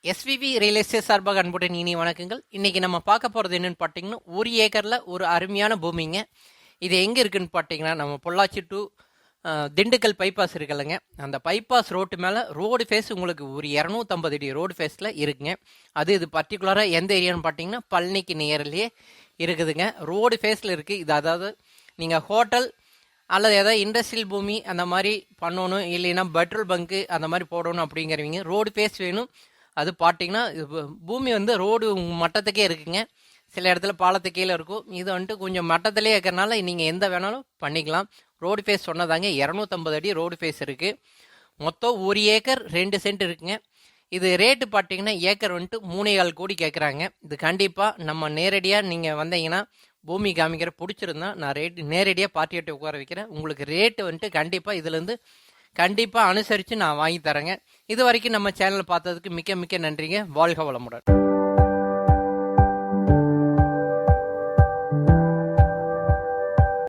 SVV real estate சார்பாக அன்புடன் இனி வணக்கங்கள். இன்னைக்கு நம்ம பார்க்க போகிறது என்னன்னு பார்த்தீங்கன்னா, 1 ஏக்கரில் ஒரு அருமையான பூமிங்க. இது எங்கே இருக்குன்னு பார்த்தீங்கன்னா, நம்ம பொள்ளாச்சி டு திண்டுக்கல் பைபாஸ் இருக்குல்லங்க, அந்த பைபாஸ் ரோட்டு மேலே ரோடு ஃபேஸ் உங்களுக்கு ஒரு 250 அடி ரோடு ஃபேஸில் இருக்குங்க. இது பர்டிகுலராக எந்த ஏரியான்னு பார்த்தீங்கன்னா, பழனிக்கு நியர்லேயே இருக்குதுங்க. ரோடு ஃபேஸில் இருக்குது. இது அதாவது நீங்கள் ஹோட்டல் அல்லது ஏதாவது இண்டஸ்ட்ரியல் பூமி அந்த மாதிரி பண்ணணும், இல்லைன்னா பெட்ரோல் பங்க்கு அந்த மாதிரி போடணும் அப்படிங்கிறவங்க ரோடு ஃபேஸ் வேணும். அது பார்த்தீங்கன்னா பூமி ரோடு மட்டத்துக்கே இருக்குங்க. சில இடத்துல பாலத்துக்கு கீழே இருக்கும். இது கொஞ்சம் மட்டத்திலே இருக்கிறனால நீங்கள் எந்த வேணாலும் பண்ணிக்கலாம். ரோடு ஃபேஸ் சொன்னதாங்க 250 அடி ரோடு ஃபேஸ் இருக்குது. மொத்தம் 1 ஏக்கர் 2 சென்ட் இருக்குங்க. இது ரேட்டு பார்த்தீங்கன்னா ஏக்கர் 3.25 கோடி கேட்குறாங்க. இது கண்டிப்பாக நம்ம நேரடியாக நீங்கள் வந்தீங்கன்னா பூமி காமிக்கிற பிடிச்சிருந்தா நான் நேரடியாக பார்ட்டிகிட்ட உட்கார வைக்கிறேன். உங்களுக்கு ரேட்டு கண்டிப்பாக இதுலேருந்து கண்டிப்பாக அனுசரித்து நான் வாங்கி தரேங்க. இது வரைக்கும் நம்ம சேனல் பார்த்ததுக்கு மிக்க மிக்க நன்றிங்க. வாழ்க வளமுடன்.